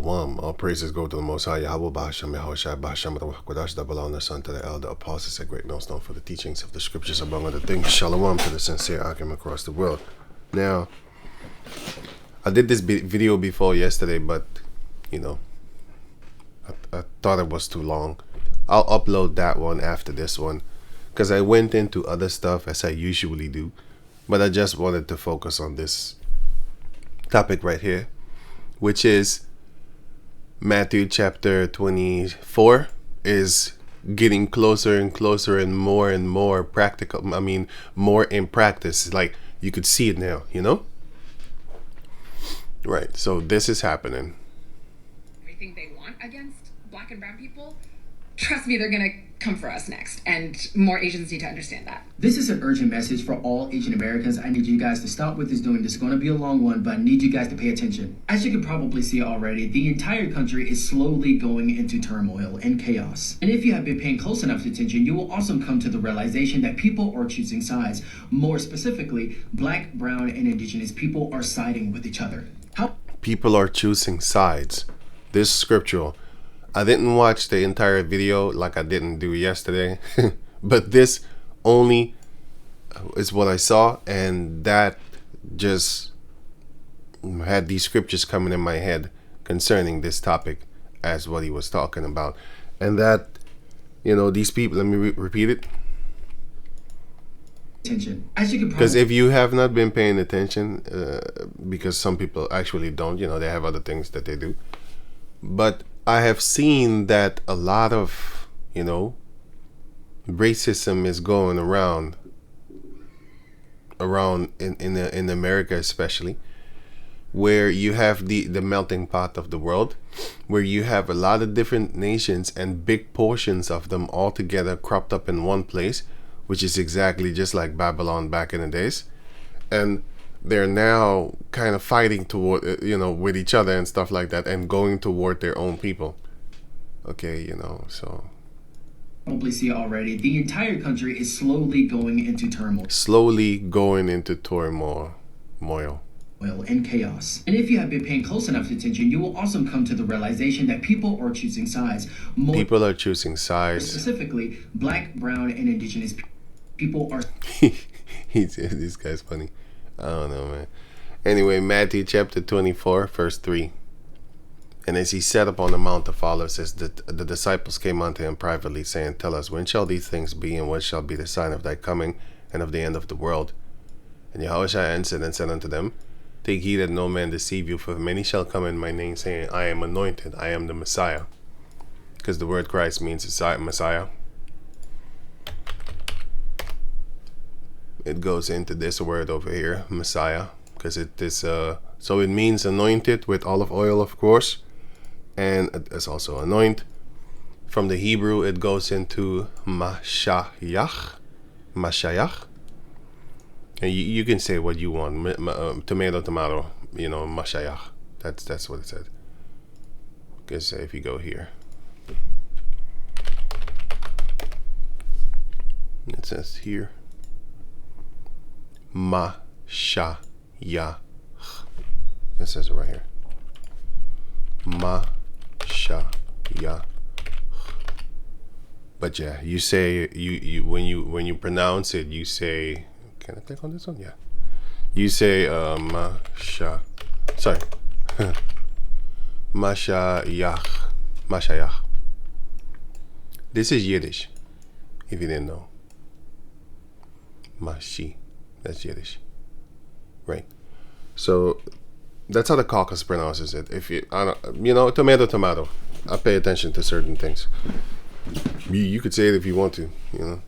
Shalom. All praises go to the Most High Yahweh Bahasham Yahushai Bahasham Quadash that belong the Son to the Elder Apostles at Great Millstone for the teachings of the Scriptures among other things. Shalom to the sincere Akim across the world. Now, I did this video before yesterday, but you know, I thought it was too long. I'll upload that one after this one because I went into other stuff as I usually do, but I just wanted to focus on this topic right here, which is Matthew chapter 24 is getting closer and closer and more practical. I mean, more in practice. Like you could see it now, you know? Right. So this is happening. Everything they want against black and brown people, trust me, they're gonna come for us next, and more Asians need to understand that. This is an urgent message for all Asian Americans. I need you guys to stop what this doing. This is going to be a long one, but I need you guys to pay attention. As you can probably see already, the entire country is slowly going into turmoil and chaos. And if you have been paying close enough attention, you will also come to the realization that people are choosing sides. More specifically, black, brown, and indigenous people are siding with each other. How people are choosing sides. This scriptural. I didn't watch the entire video like I didn't do yesterday, but this only is what I saw, and that just had these scriptures coming in my head concerning this topic as what he was talking about. And that, you know, these people, let me repeat it. Attention. As you can Because if you have not been paying attention, because some people actually don't, you know, they have other things that they do. But I have seen that a lot of, you know, racism is going around in America, especially, where you have the melting pot of the world, where you have a lot of different nations and big portions of them all together cropped up in one place, which is exactly just like Babylon back in the days. And they're now kind of fighting toward, you know, with each other and stuff like that, and going toward their own people. Okay, you know, so probably see already, the entire country is slowly going into turmoil. Slowly going into turmoil. And chaos. And if you have been paying close enough attention, you will also come to the realization that people are choosing sides. People are choosing sides. Specifically, black, brown, and indigenous people are. This guy's funny. I don't know, man. Anyway, Matthew chapter 24, verse 3. And as he sat upon the mount to follow, says that the disciples came unto him privately, saying, Tell us, when shall these things be, and what shall be the sign of thy coming, and of the end of the world? And Yahushua answered and said unto them, Take heed that no man deceive you, for many shall come in my name, saying, I am anointed, I am the Messiah. Because the word Christ means Messiah. It goes into this word over here, Messiah, because it is so it means anointed with olive oil, of course, and it's also anoint. From the Hebrew, it goes into Mashayach, and you can say what you want, tomato, you know, Mashayach. That's what it said. Because if you go here, it says here. Mashayach. It says it right here. Mashayach. But yeah, you say you when you pronounce it, you say. Can I click on this one? Yeah. You say Sorry. Mashayach. This is Yiddish, if you didn't know. Mashi. That's Yiddish, right? So that's how the caucus pronounces it. If you, you know, tomato. I pay attention to certain things. You could say it if you want to, you know,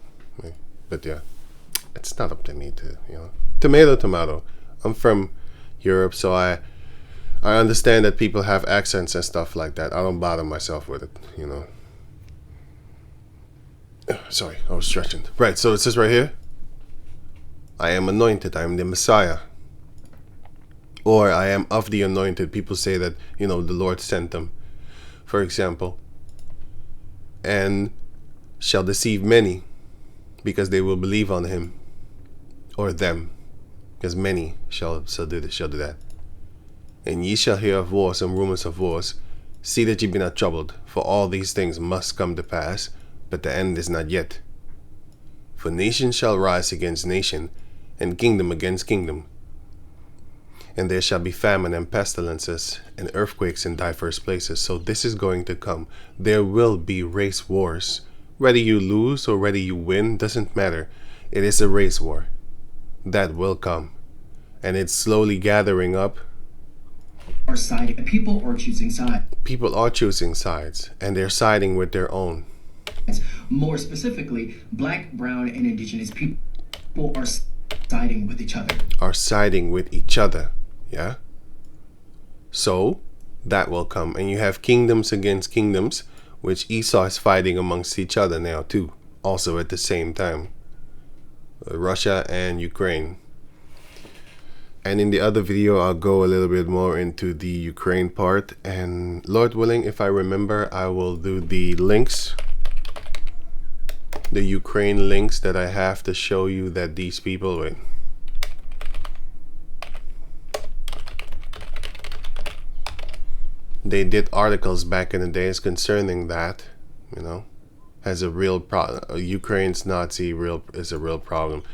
but yeah, it's not up to me to, you know, tomato. I'm from Europe, so I understand that people have accents and stuff like that. I don't bother myself with it, you know. Sorry, I was stretching. Right, so it says right here. I am anointed, I am the Messiah. Or I am of the anointed. People say that, you know, the Lord sent them, for example. And shall deceive many, because they will believe on him. Or them, because many shall do that. And ye shall hear of wars and rumors of wars. See that ye be not troubled, for all these things must come to pass, but the end is not yet. For nation shall rise against nation, and kingdom against kingdom. And there shall be famine and pestilences and earthquakes in diverse places. So this is going to come. There will be race wars. Whether you lose or whether you win, doesn't matter. It is a race war. That will come. And it's slowly gathering up. Are siding. People are choosing sides. People are choosing sides, and they're siding with their own. More specifically, black, brown, and indigenous people are siding with each other. Are siding with each other, yeah? So, that will come. And you have kingdoms against kingdoms, which Esau is fighting amongst each other now too, also at the same time. Russia and Ukraine. And in the other video, I'll go a little bit more into the Ukraine part. And Lord willing, if I remember, I will do the links. The Ukraine links that I have to show you that these people... Wait. They did articles back in the days concerning that, you know, as a real problem. Ukraine's Nazi is a real problem.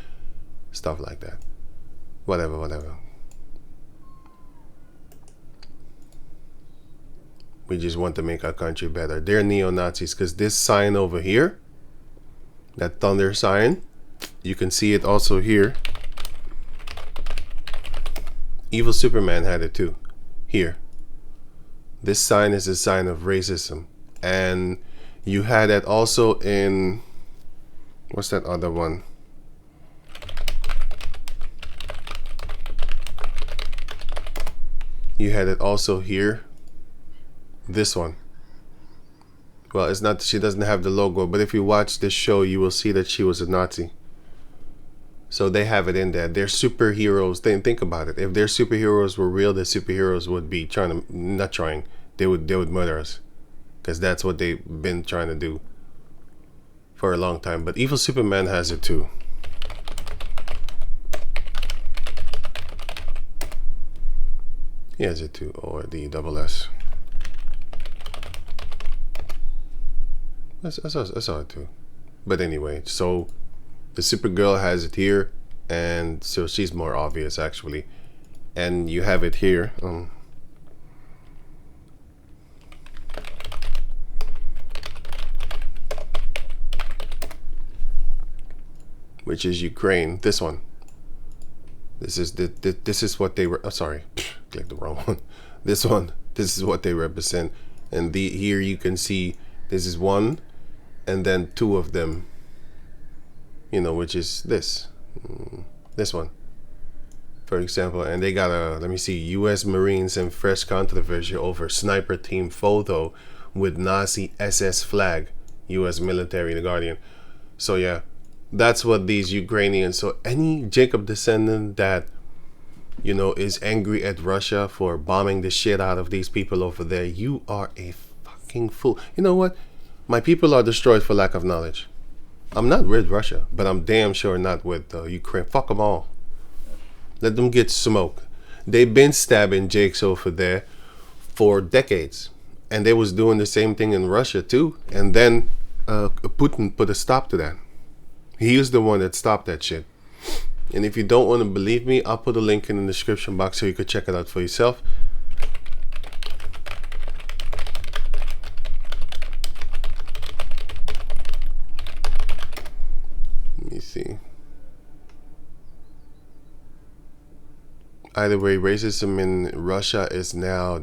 Stuff like that. Whatever. We just want to make our country better. They're neo-Nazis because this sign over here, that thunder sign, you can see it also here. Evil Superman had it too. Here. This sign is a sign of racism. And you had it also in... What's that other one? You had it also here. This one. Well, it's not, she doesn't have the logo, but if you watch this show, you will see that she was a Nazi. So they have it in there. They're superheroes. Think about it. If their superheroes were real, the superheroes would be they would murder us. Because that's what they've been trying to do for a long time. But Evil Superman has it too. He has it too, or the double S. I saw it too. But anyway, so the Supergirl has it here, and so she's more obvious actually. And you have it here. Which is Ukraine. This one. This is what they were. Oh, sorry, clicked the wrong one. This one. This is what they represent. And here you can see this is one, and then two of them. You know, which is this one, for example. And they got a, let me see, U.S. Marines in fresh controversy over sniper team photo with Nazi SS flag. U.S. military, the Guardian. So yeah. That's what these Ukrainians, so any Jacob descendant that, you know, is angry at Russia for bombing the shit out of these people over there, you are a fucking fool. You know what? My people are destroyed for lack of knowledge. I'm not with Russia, but I'm damn sure not with Ukraine. Fuck them all. Let them get smoked. They've been stabbing Jakes over there for decades. And they was doing the same thing in Russia too. And then Putin put a stop to that. He was the one that stopped that shit. And if you don't want to believe me, I'll put a link in the description box so you could check it out for yourself. Let me see. Either way, racism in Russia is now...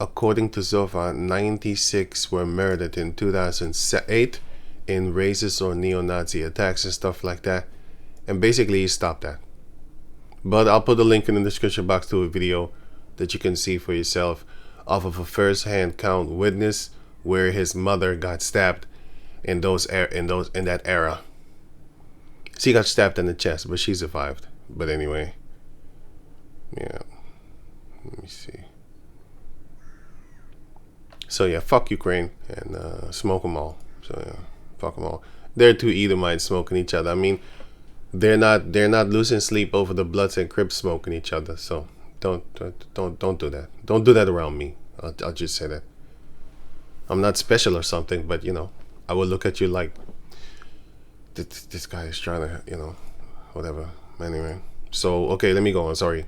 According to Zofa, 96 were murdered in 2008. In racist or neo-Nazi attacks and stuff like that, and basically he stopped that. But I'll put a link in the description box to a video that you can see for yourself off of a first-hand count witness where his mother got stabbed in that era. She got stabbed in the chest, but she survived. But anyway, yeah. Let me see. So yeah, fuck Ukraine and smoke them all. So yeah. Fuck them all. They're two Edomites smoking each other. I mean, they're not losing sleep over the Bloods and Crips smoking each other. So don't do that. Don't do that around me. I'll just say that. I'm not special or something, but you know, I will look at you like this guy is trying to, you know, whatever. Anyway, so okay, let me go on. Sorry.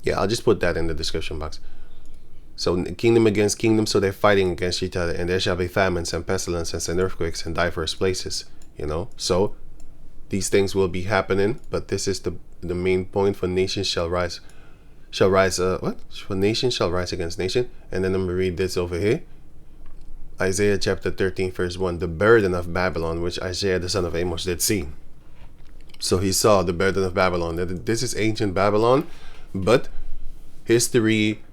Yeah, I'll just put that in the description box. So kingdom against kingdom, so they're fighting against each other, and there shall be famines and pestilences and earthquakes in diverse places. You know, so these things will be happening, but this is the main point. For nations shall rise. What? For nation shall rise against nation. And then I'm gonna read this over here. Isaiah chapter 13 verse 1. The burden of Babylon, which Isaiah the son of Amos did see. So he saw the burden of Babylon. This is ancient Babylon, but history,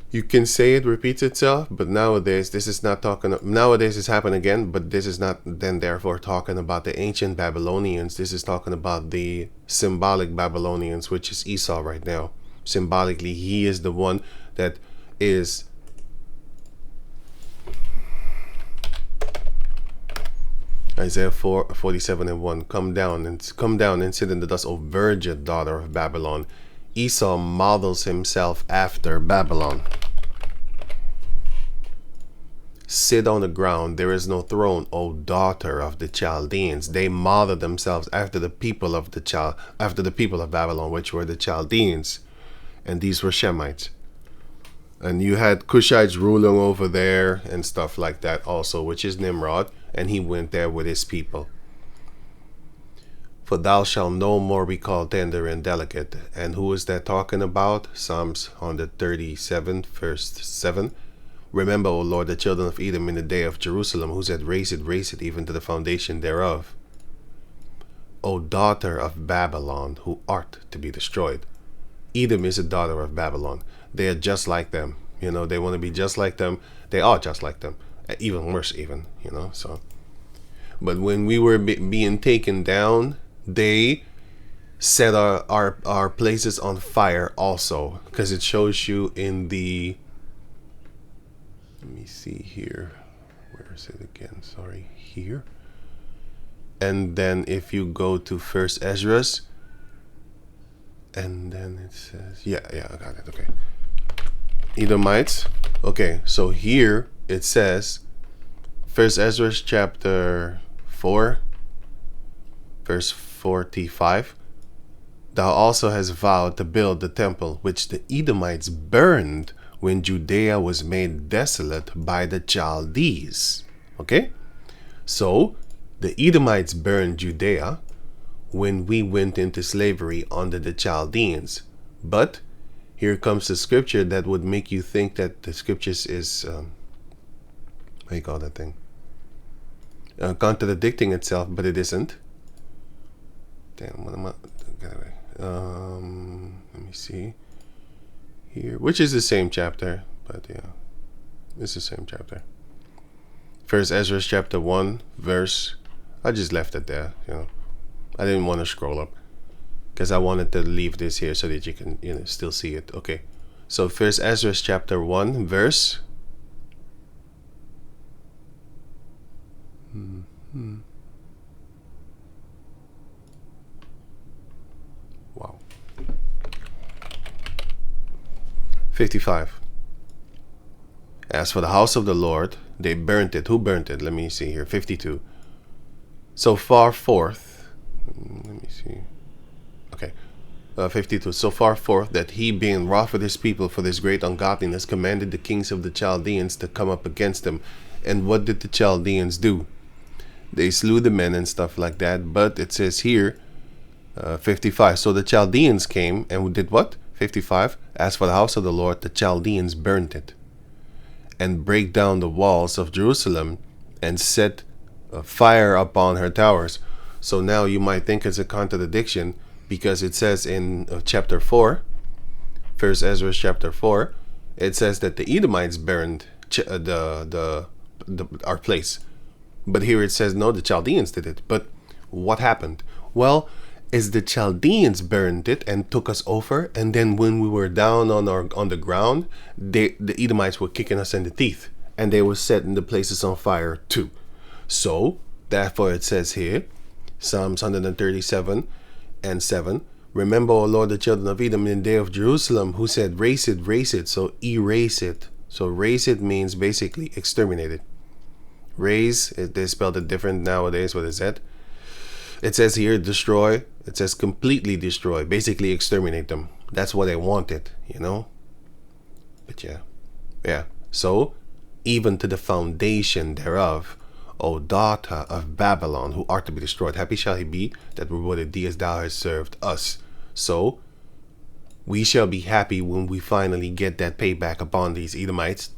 you can say it repeats itself, but nowadays this is not talking. Nowadays it's happened again, but this is not then therefore talking about the ancient Babylonians. This is talking about the symbolic Babylonians, which is Esau right now. Symbolically, he is the one that is Isaiah 4:47-1. Come down and sit in the dust, O virgin daughter of Babylon. Esau models himself after Babylon. Sit on the ground, there is no throne, O daughter of the Chaldeans. They model themselves after the people of Babylon, which were the Chaldeans, and these were Shemites. And you had Cushites ruling over there and stuff like that also, which is Nimrod, and he went there with his people. For thou shalt no more be called tender and delicate. And who is that talking about? Psalms 137 verse 7. Remember, O Lord, the children of Edom in the day of Jerusalem, who said, raise it, even to the foundation thereof. O daughter of Babylon, who art to be destroyed. Edom is a daughter of Babylon. They are just like them. You know, they want to be just like them. They are just like them. Even worse, even, you know, so. But when we were being taken down, they set our places on fire also, because it shows you in the, let me see here, where is it again? Sorry, here. And then if you go to First Ezra's, and then it says, yeah, I got it. Okay, Edomites. Okay, so here it says, First Ezra chapter 4 verse 45. Thou also hast vowed to build the temple which the Edomites burned when Judea was made desolate by the Chaldees. Okay, so the Edomites burned Judea when we went into slavery under the Chaldeans. But here comes the scripture that would make you think that the scriptures is what do you call that thing, contradicting itself, but it isn't. Damn, what am I? Get away. Let me see here, which is the same chapter, but yeah, it's the same chapter. First Ezra chapter 1 verse, I just left it there, you know. I didn't want to scroll up because I wanted to leave this here so that you can, you know, still see it. Okay, so First Ezra chapter 1 verse wow, 55. As for the house of the Lord, they burnt it. Who burnt it? Let me see here. 52. So far forth, let me see. Okay, 52. So far forth that he, being wroth with his people for this great ungodliness, commanded the kings of the Chaldeans to come up against them. And what did the Chaldeans do? They slew the men and stuff like that. But it says here, 55. So the Chaldeans came and did what? 55. As for the house of the Lord, the Chaldeans burnt it and break down the walls of Jerusalem and set fire upon her towers. So now you might think it's a contradiction, because it says in chapter 4, First Ezra chapter 4, it says that the Edomites burned our place. But here it says, no, the Chaldeans did it. But what happened? Well, is the Chaldeans burned it and took us over, and then when we were down on the ground, the Edomites were kicking us in the teeth, and they were setting the places on fire too. So therefore it says here, Psalms 137 and 7, Remember, O Lord, the children of Edom in the day of Jerusalem, who said, race it, so erase it. So race it means basically exterminate it. Raise, they spelled it different nowadays with a Z. It says here, destroy. It says completely destroy, basically exterminate them. That's what they wanted, you know? But yeah. So, even to the foundation thereof, O daughter of Babylon, who art to be destroyed, happy shall he be that rewarded thee as thou hast served us. So, we shall be happy when we finally get that payback upon these Edomites,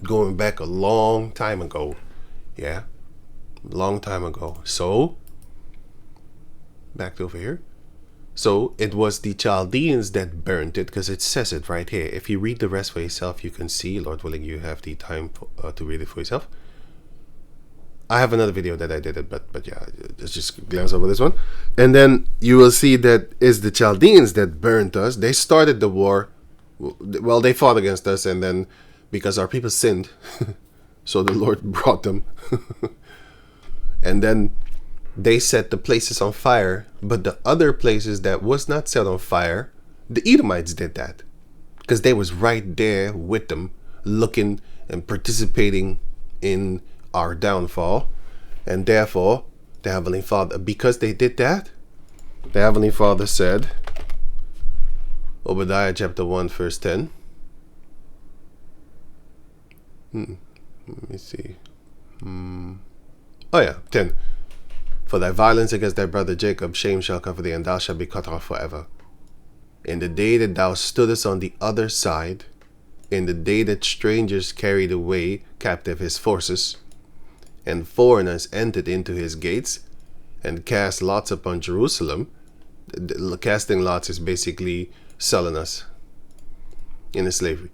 going back a long time ago. Yeah, long time ago. So, back to over here. So, it was the Chaldeans that burnt it, because it says it right here. If you read the rest for yourself, you can see, Lord willing, you have the time to read it for yourself. I have another video that I did it, but yeah, let's just glance over this one. And then you will see that it's the Chaldeans that burnt us. They started the war. Well, they fought against us, and then because our people sinned, so the Lord brought them. And then they set the places on fire, but the other places that was not set on fire, the Edomites did that. Because they was right there with them, looking and participating in our downfall. And therefore, the Heavenly Father, because they did that, the Heavenly Father said, Obadiah chapter 1 verse 10. Let me see. Oh yeah, 10. For thy violence against thy brother Jacob, shame shall cover thee, and thou shalt be cut off forever. In the day that thou stoodest on the other side, in the day that strangers carried away captive his forces, and foreigners entered into his gates, and cast lots upon Jerusalem. Casting lots is basically selling us into slavery.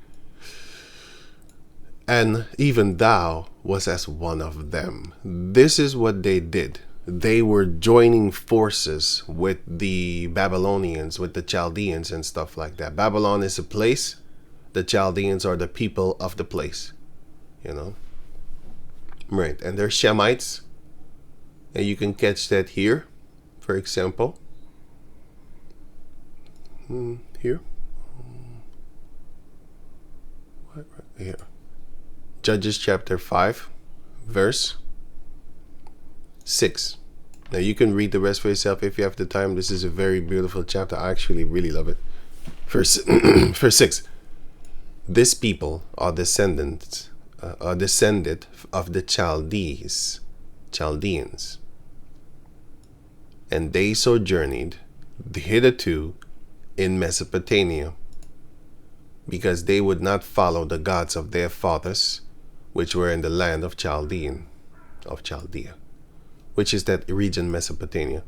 And even thou was as one of them. This is what they did. They were joining forces with the Babylonians, with the Chaldeans and stuff like that. Babylon is a place. The Chaldeans are the people of the place. You know? Right. And they're Shemites. And you can catch that here, for example. Here. What? Right here. Judges chapter 5, verse 6. Now you can read the rest for yourself if you have the time. This is a very beautiful chapter. I actually really love it. Verse 6. This people are descended of the Chaldeans, and they sojourned hitherto in Mesopotamia, because they would not follow the gods of their fathers, which were in the land of Chaldea, which is that region Mesopotamia,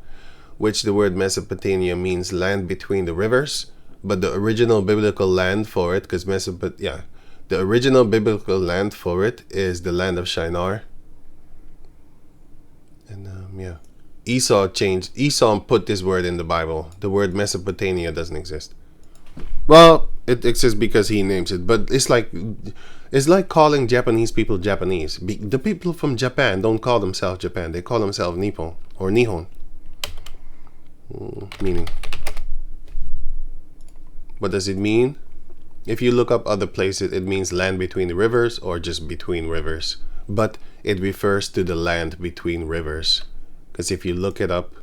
which the word Mesopotamia means land between the rivers, but the original biblical land for it, because the original biblical land for it is the land of Shinar. And Esau put this word in the Bible. The word Mesopotamia doesn't exist. Well, it exists because he names it, but it's like calling Japanese people Japanese. The people from Japan don't call themselves Japan. They call themselves Nippon or Nihon. Meaning. What does it mean? If you look up other places, it means land between the rivers or just between rivers. But it refers to the land between rivers. Because if you look it up,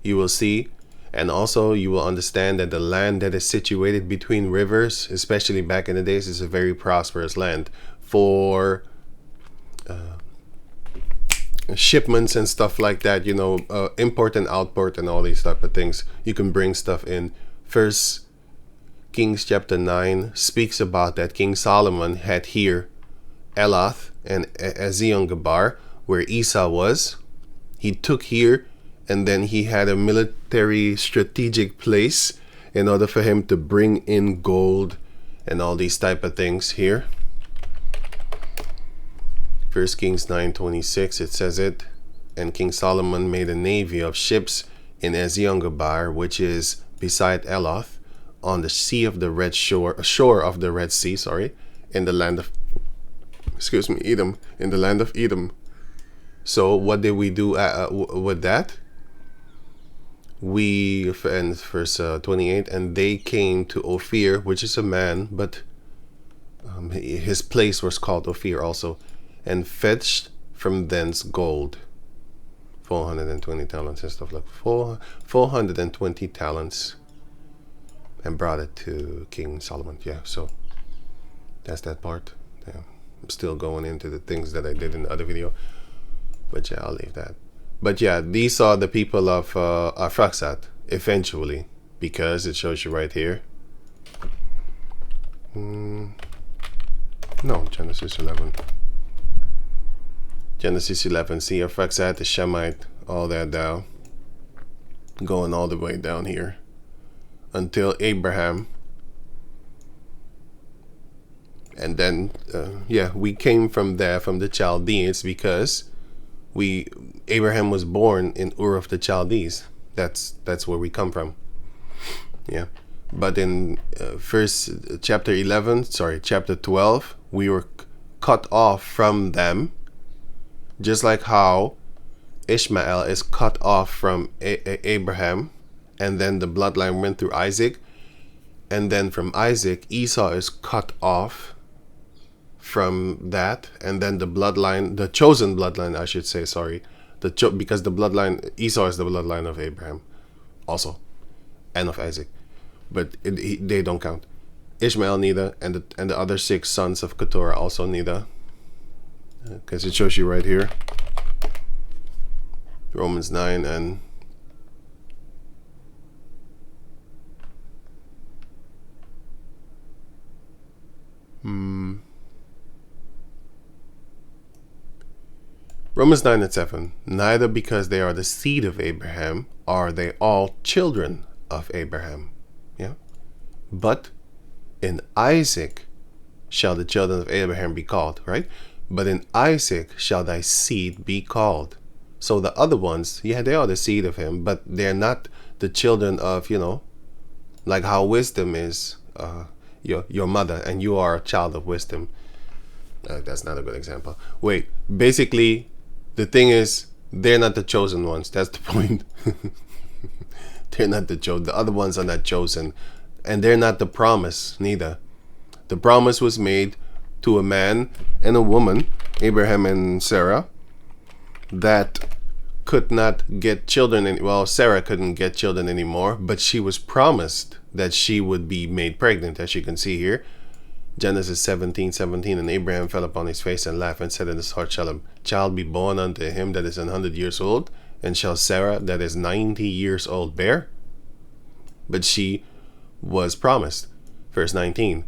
you will see, and also you will understand that the land that is situated between rivers, especially back in the days, is a very prosperous land for shipments and stuff like that, import and outport and all these type of things. You can bring stuff in. First Kings chapter 9 speaks about that King Solomon had here Elath and Ezion-Geber, where Esau was. He took here, and then he had a military strategic place in order for him to bring in gold and all these type of things here. First Kings 9:26, it says it. And King Solomon made a navy of ships in Ezion-Geber, which is beside Elath, on the sea of the Red shore of the Red Sea, in the land of, Edom, in the land of Edom. So what did we do with that? and verse 28, and they came to Ophir, which is a man, but his place was called Ophir also, and fetched from thence gold, 420 talents and stuff like 420 talents, and brought it to King Solomon. Yeah, so that's that part. Yeah, I'm still going into the things that I did in the other video, but yeah, I'll leave that. But yeah, these are the people of Arphaxad eventually, because it shows you right here. No, Genesis 11. Genesis 11, see Arphaxad, the Shemite, all that down, going all the way down here until Abraham. And then, yeah, we came from there, from the Chaldeans, because Abraham was born in Ur of the Chaldees. That's where we come from. Yeah, but in chapter 12, we were cut off from them, just like how Ishmael is cut off from Abraham, and then the bloodline went through Isaac, and then from Isaac, Esau is cut off from that, and then the bloodline, the chosen bloodline, I should say, sorry, because the bloodline, Esau is the bloodline of Abraham also, and of Isaac, but they don't count. Ishmael neither, and the other 6 sons of Keturah also neither, because it shows you right here, Romans 9 and Romans 9 and 7. Neither because they are the seed of Abraham are they all children of Abraham. Yeah. But in Isaac shall the children of Abraham be called, right? But in Isaac shall thy seed be called. So the other ones, yeah, they are the seed of him, but they're not the children of, like how wisdom is your mother, and you are a child of wisdom. That's not a good example. Wait, basically, the thing is, they're not the chosen ones. That's the point. They're not the chosen. The other ones are not chosen. And they're not the promise, neither. The promise was made to a man and a woman, Abraham and Sarah, that could not get children. Well, Sarah couldn't get children anymore, but she was promised that she would be made pregnant, as you can see here. Genesis 17:17, and Abraham fell upon his face and laughed and said in his heart, shall a child be born unto him that is 100 years old? And shall Sarah that is 90 years old bear? But she was promised. Verse 19.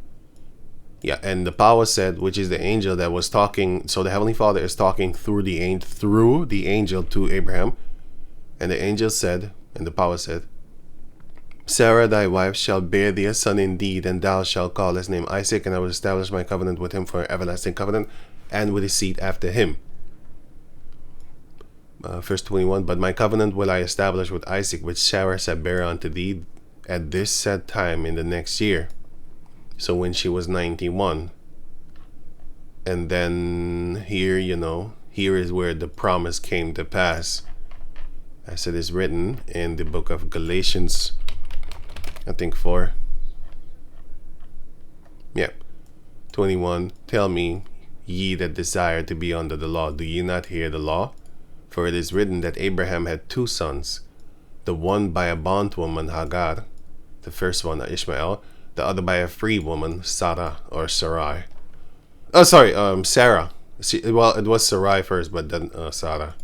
Yeah, and the power said, which is the angel that was talking. So the Heavenly Father is talking through the angel to Abraham. And the angel said, and the power said, Sarah thy wife shall bear thee a son indeed, and thou shalt call his name Isaac, and I will establish my covenant with him for an everlasting covenant, and with his seed after him. Verse 21, but my covenant will I establish with Isaac, which Sarah shall bear unto thee at this said time in the next year. So when she was 91. And then here, here is where the promise came to pass, as it is written in the book of Galatians, I think 4. Yeah. 21. Tell me, ye that desire to be under the law, do ye not hear the law? For it is written that Abraham had 2 sons, the one by a bondwoman, Hagar, the first one, Ishmael, the other by a free woman, Sarah or Sarai. Oh, sorry, Sarah. Well, it was Sarai first, but then Sarah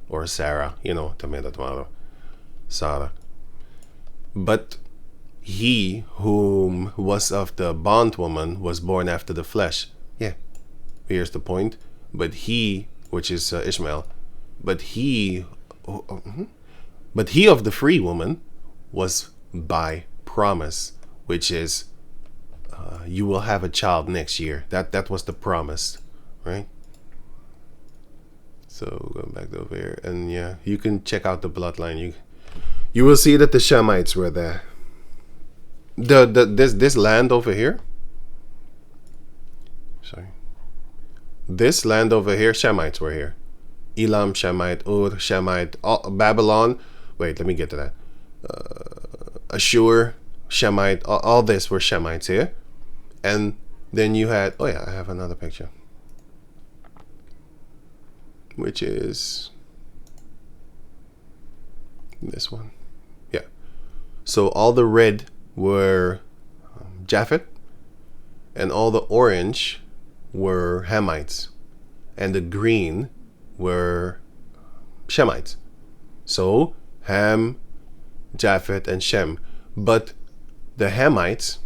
or Sarah, tomato, Sarah. But he whom was of the bondwoman was born after the flesh. Yeah, here's the point. But he, which is Ishmael, but he of the free woman was by promise, which is you will have a child next year. That was the promise, right? So going back over here, and yeah, you can check out the bloodline. You will see that the Shemites were there. This land over here. Sorry. This land over here, Shemites were here. Elam Shemite, Ur Shemite, Babylon. Wait, let me get to that. Ashur, Shemite, all this were Shemites here. And then you had, oh yeah, I have another picture, which is this one. Yeah. So all the red were Japhet, and all the orange were Hamites, and the green were Shemites. So Ham, Japhet, and Shem. But the Hamites,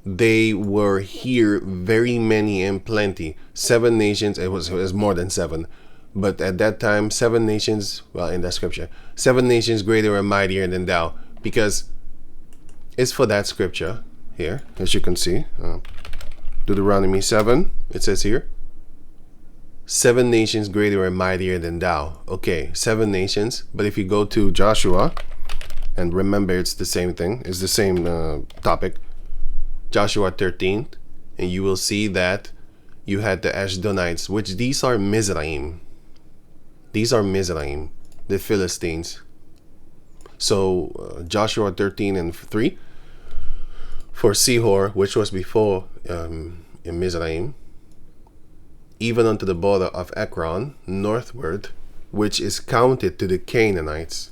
they were here very many and plenty. 7 nations, it was more than 7. But at that time, 7 nations, well, in that scripture, 7 nations greater and mightier than thou. Because it's for that scripture here, as you can see. Deuteronomy 7, it says here, 7 nations greater and mightier than thou. Okay, 7 nations. But if you go to Joshua, and remember it's the same thing, it's the same topic, Joshua 13, and you will see that you had the Ashdodites, which these are Mizraim. These are Mizraim, the Philistines. So Joshua 13 and 3, for Sihor, which was before in Mizraim, even unto the border of Ekron, northward, which is counted to the Canaanites,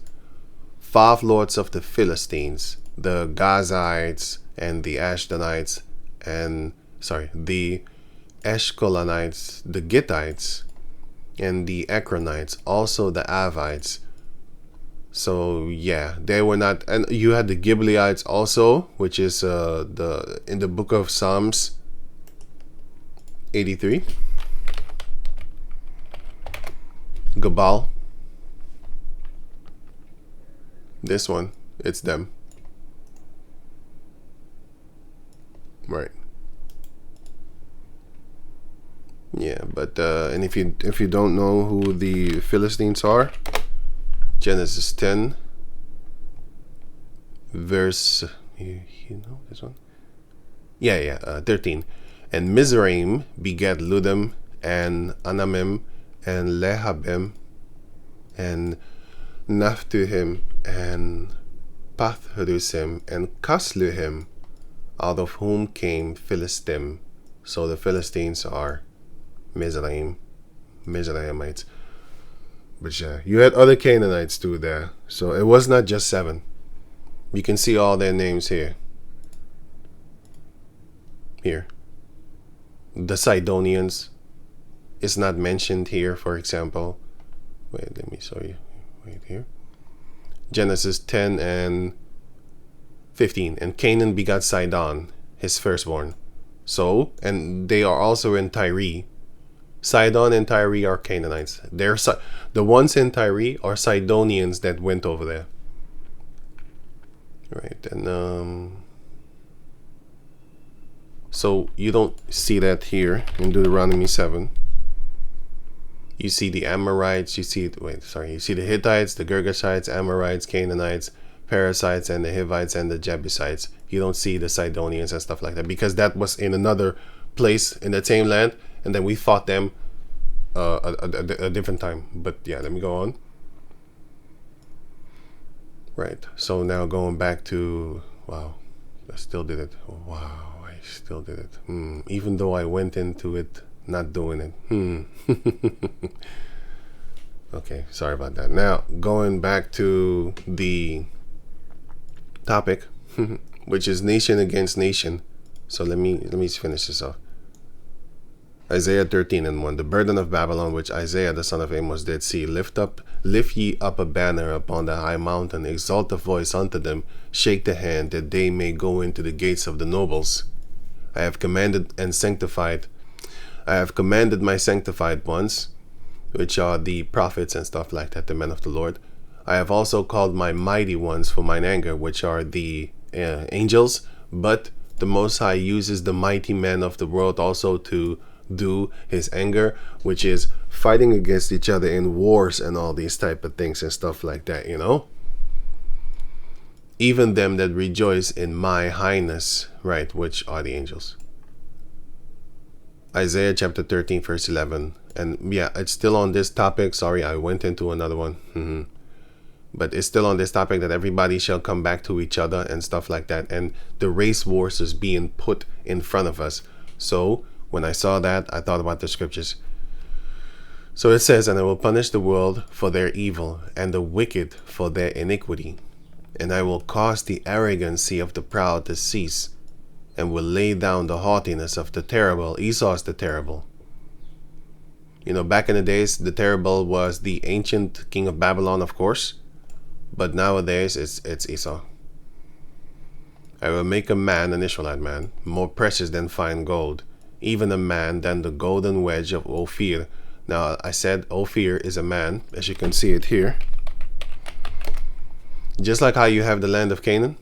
5 lords of the Philistines, the Gazites, and the Ashdodites, and the Eshkolanites, the Gittites, and the Ekronites, also the Avites. So yeah, they were not, and you had the Gibeonites also, which is in the book of Psalms 83. Gabal. This one, it's them. Right. Yeah, but and if you don't know who the Philistines are, Genesis 10 verse, you know this one? Yeah, 13. And Mizraim begat Ludam and Anamim and Lehabim and Naphtuhim and Pathrusim and Casluhim, out of whom came Philistim. So the Philistines are Mizraim, Mizraimites. But yeah, you had other Canaanites too there. So it was not just 7. You can see all their names here. Here. The Sidonians is not mentioned here, for example. Wait, let me show you. Wait here. Genesis 10 and 15. And Canaan begat Sidon, his firstborn. So, and they are also in Tyre. Sidon and Tyre are Canaanites. They're the ones in Tyre are Sidonians that went over there. Right, and so you don't see that here in Deuteronomy 7. You see the Amorites, you see the Hittites, the Girgashites, Amorites, Canaanites, Perizzites, and the Hivites, and the Jebusites. You don't see the Sidonians and stuff like that, because that was in another place in the same land, and then we fought them a different time. But yeah, let me go on. Right, so now going back to, wow, I still did it. Wow, I still did it. Even though I went into it not doing it. Okay, sorry about that. Now going back to the topic, which is nation against nation. So let me finish this off. Isaiah 13 and 1. The burden of Babylon, which Isaiah the son of Amos did see, lift ye up a banner upon the high mountain, exalt the voice unto them, shake the hand, that they may go into the gates of the nobles. I have commanded my sanctified ones, which are the prophets and stuff like that, the men of the Lord. I have also called my mighty ones for mine anger, which are the angels. But the Most High uses the mighty men of the world also to do his anger, which is fighting against each other in wars and all these type of things and stuff like that, you know. Even them that rejoice in my highness, right, which are the angels. Isaiah chapter 13 verse 11. And yeah, it's still on this topic. Sorry, I went into another one. But it's still on this topic that everybody shall come back to each other and stuff like that. And the race wars is being put in front of us. So when I saw that, I thought about the scriptures. So it says, and I will punish the world for their evil and the wicked for their iniquity. And I will cause the arrogancy of the proud to cease, and will lay down the haughtiness of the terrible. Esau is the terrible. You know, back in the days, the terrible was the ancient king of Babylon, of course. But nowadays, it's Esau. I will make a man, an Israelite man, more precious than fine gold, even a man than the golden wedge of Ophir. Now, I said Ophir is a man, as you can see it here. Just like how you have the land of Canaan,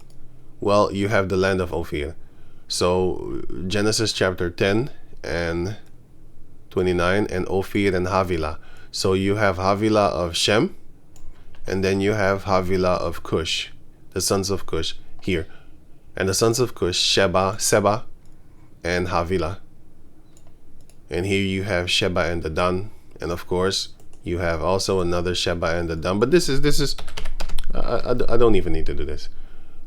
well, you have the land of Ophir. So, Genesis chapter 10 and 29, and Ophir and Havilah. So you have Havilah of Shem, and then you have Havilah of Cush, the sons of Cush here. And the sons of Cush, Seba, and Havilah. And here you have Sheba and Dedan, and of course you have also another Sheba and Dedan. But this is I don't even need to do this.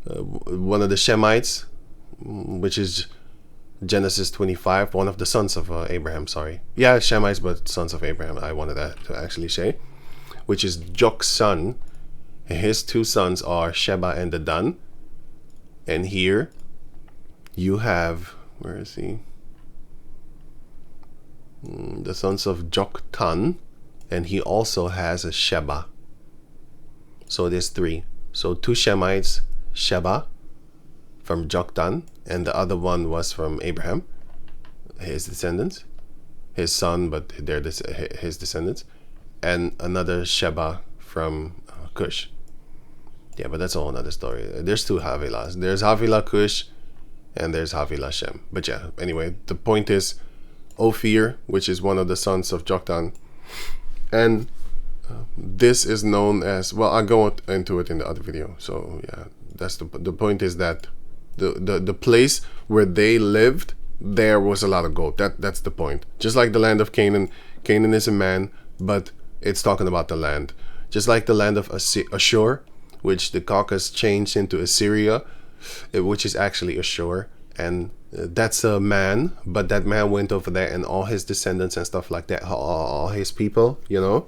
One of the Shemites, which is Genesis 25, one of the sons of Abraham, sorry. Yeah, Shemites, but sons of Abraham, I wanted that to actually say. Which is Jok's son. His two sons are Sheba and Dedan. And here you have, where is he? The sons of Joktan. And he also has a Sheba. So there's three. So two Shemites, Sheba from Joktan, and the other one was from Abraham, his descendants, his son, but they're his descendants, and another Sheba from Cush. Yeah, but that's a whole another story. There's two Havilahs. There's Havilah Cush, and there's Havilah Shem. But yeah, anyway, the point is Ophir, which is one of the sons of Joktan, and this is known as, well, I'll go into it in the other video. So yeah, that's the point is that the place where they lived, there was a lot of gold. That's the point. Just like the land of Canaan. Canaan is a man, but it's talking about the land. Just like the land of Ashur, which the Caucasus changed into Assyria, which is actually Ashur, and that's a man, but that man went over there, and all his descendants and stuff like that, all his people, you know,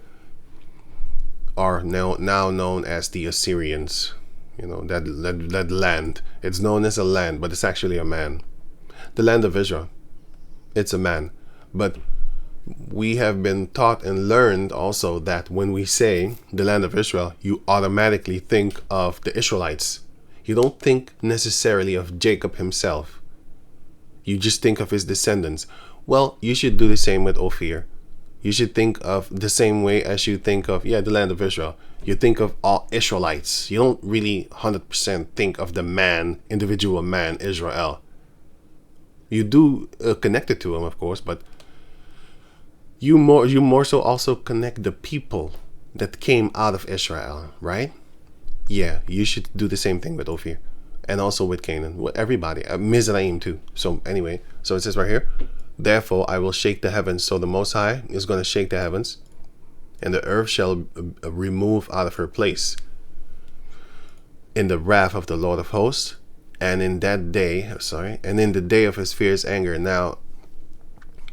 are now known as the Assyrians. You know, that land. It's known as a land, but it's actually a man. The land of Israel. It's a man. But we have been taught and learned also that when we say the land of Israel, you automatically think of the Israelites. You don't think necessarily of Jacob himself. You just think of his descendants. Well, you should do the same with Ophir. You should think of the same way as you think of, the land of Israel. You think of all Israelites. You don't really 100% think of the man, individual man, Israel. You do connect it to him, of course, but you more so also connect the people that came out of Israel, right? Yeah, you should do the same thing with Ophir, and also with Canaan, with everybody, Mizraim too. So anyway, so it says right here, therefore I will shake the heavens. So the Most High is going to shake the heavens, and the earth shall remove out of her place in the wrath of the Lord of hosts, and in that day, and in the day of his fierce anger. Now,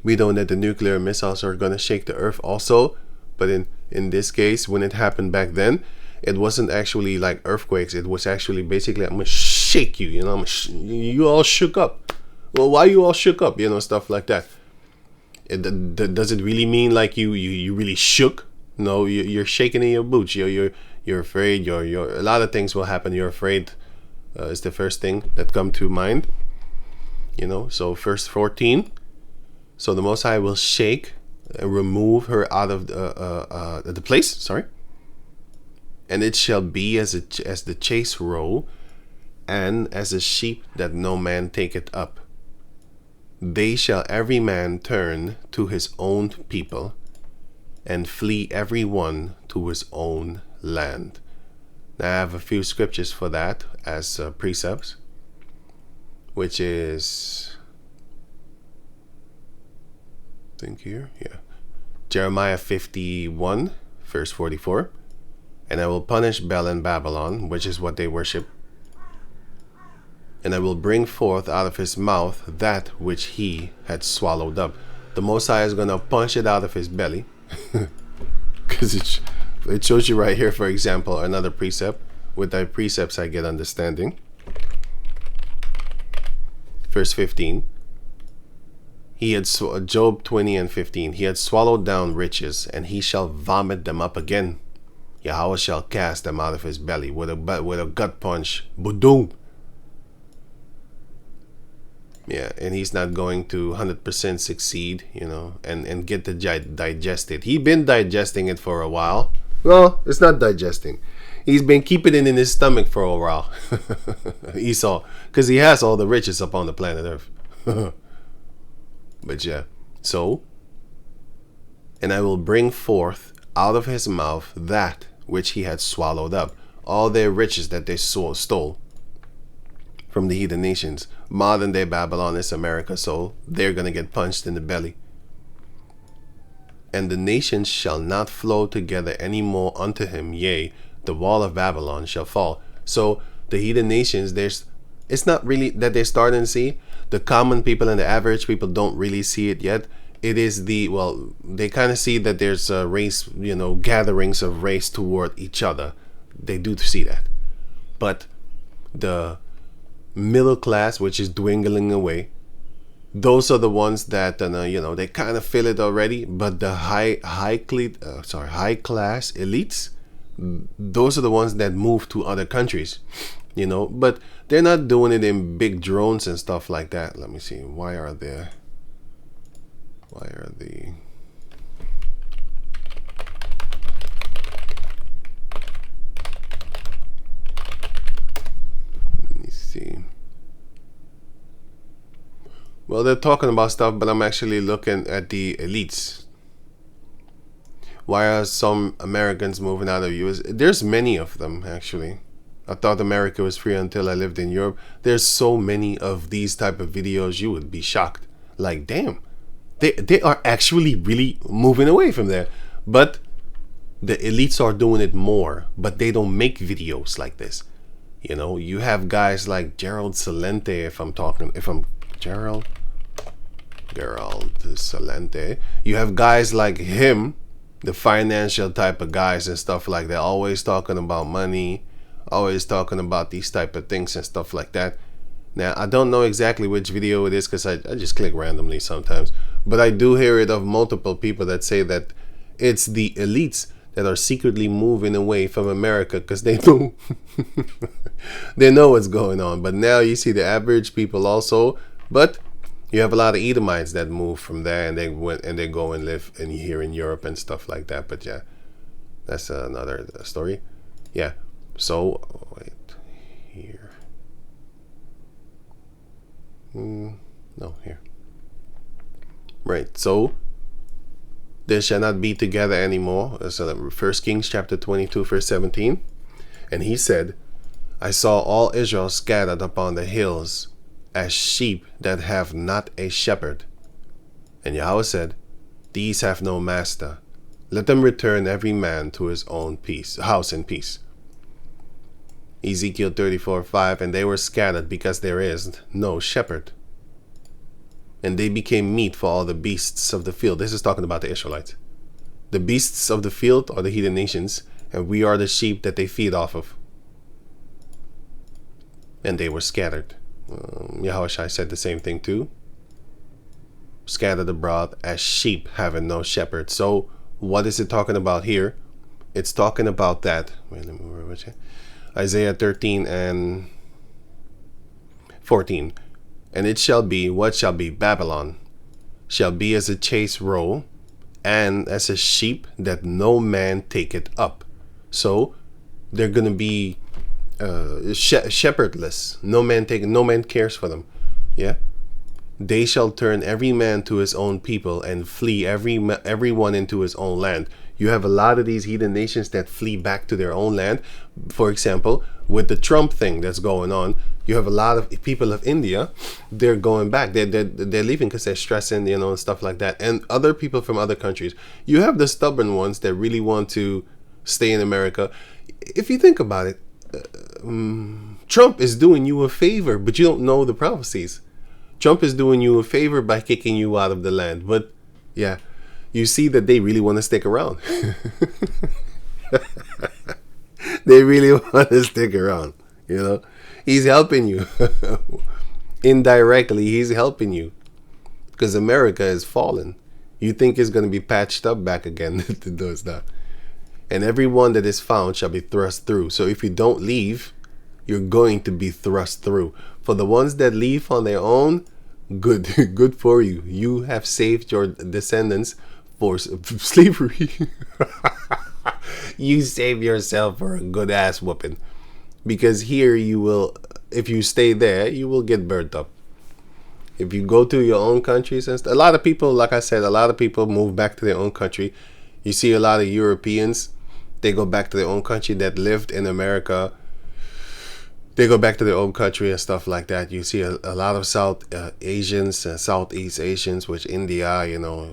we know that the nuclear missiles are going to shake the earth also, but in this case, when it happened back then, it wasn't actually like earthquakes. It was actually basically, I'm going to shake you, you know, you all shook up. Well, why you all shook up, you know, stuff like that. Does it really mean like you really shook? No, you're shaking in your boots. You're afraid. You're a lot of things will happen. You're afraid is the first thing that come to mind. You know, so verse 14. So the Most High will shake and remove her out of the place. And it shall be as the chase roe, and as a sheep that no man taketh up. They shall every man turn to his own people, and flee every one to his own land. Now I have a few scriptures for that as precepts, which is, I think here, Jeremiah 51 verse 44, And I will punish Bel and Babylon, which is what they worship. And I will bring forth out of his mouth that which he had swallowed up. The Most High is going to punch it out of his belly. Because it shows you right here, for example, another precept. With thy precepts I get understanding. Verse 15. He had Job 20 and 15. He had swallowed down riches, and he shall vomit them up again. Yahweh shall cast them out of his belly with a gut punch. Boom. Yeah, and he's not going to 100% succeed, you know, and get the digested. He's been digesting it for a while. Well, it's not digesting. He's been keeping it in his stomach for a while. Esau, because he has all the riches upon the planet Earth. But yeah, so, and I will bring forth out of his mouth that which he had swallowed up. All their riches that they stole from the heathen nations. Modern day Babylon is America, so they're going to get punched in the belly. And the nations shall not flow together any more unto him, yea, the wall of Babylon shall fall. So the heathen nations, it's not really that they're starting to see. The common people and the average people don't really see it yet. It is they kind of see that there's a race, you know, gatherings of race toward each other. They do see that. But the middle class, which is dwindling away, those are the ones that you know, they kind of feel it already. But the high class elites, those are the ones that move to other countries, you know. But they're not doing it in big drones and stuff like that. Let me see. Why are the let me see. Well, they're talking about stuff, but I'm actually looking at the elites. Why are some Americans moving out of US? There's many of them, actually. I thought America was free until I lived in Europe. There's so many of these type of videos, you would be shocked. Like, damn, they are actually really moving away from there. But the elites are doing it more, but they don't make videos like this. You know, you have guys like Gerald Celente, Gerald Celente. You have guys like him, the financial type of guys and stuff like that, always talking about money, always talking about these type of things and stuff like that. Now, I don't know exactly which video it is because I just click randomly sometimes, but I do hear it of multiple people that say that it's the elites that are secretly moving away from America because they know they know what's going on. But now you see the average people also. But you have a lot of Edomites that move from there, and they go and live here in Europe and stuff like that. But yeah, that's another story. Yeah. So wait here. No, here. Right. So they shall not be together anymore. That's 1 Kings chapter 22, verse 17. And he said, I saw all Israel scattered upon the hills as sheep that have not a shepherd. And Yahweh said, these have no master. Let them return every man to his own house in peace. Ezekiel 34:5. And they were scattered because there is no shepherd. And they became meat for all the beasts of the field. This is talking about the Israelites. The beasts of the field are the heathen nations, and we are the sheep that they feed off of. And they were scattered. Yahushua said the same thing too. Scattered abroad as sheep having no shepherd. So what is it talking about here? It's talking about that. Wait, let me remember. Isaiah 13 and 14. And it shall be, what shall be? Babylon shall be as a chase roe, and as a sheep that no man taketh up. So they're going to be shepherdless. No man cares for them. Yeah. They shall turn every man to his own people and flee everyone into his own land. You have a lot of these heathen nations that flee back to their own land. For example, with the Trump thing that's going on, you have a lot of people of India. They're going back. They're leaving because they're stressing, you know, and stuff like that. And other people from other countries. You have the stubborn ones that really want to stay in America. if you think about it, Trump is doing you a favor, but you don't know the prophecies. Trump is doing you a favor by kicking you out of the land. But yeah, you see that they really want to stick around. They really want to stick around. You know, he's helping you. Indirectly, he's helping you. Because America is fallen. You think it's going to be patched up back again. It does not. And everyone that is found shall be thrust through. So if you don't leave, you're going to be thrust through. For the ones that leave on their own, good. Good for you. You have saved your descendants for slavery. You save yourself for a good ass whooping. Because here you will, if you stay there, you will get burnt up. If you go to your own countries and a lot of people, like I said, a lot of people move back to their own country. You see a lot of Europeans, they go back to their own country that lived in America. They go back to their own country and stuff like that. You see a lot of South Asians and Southeast Asians, which India, you know,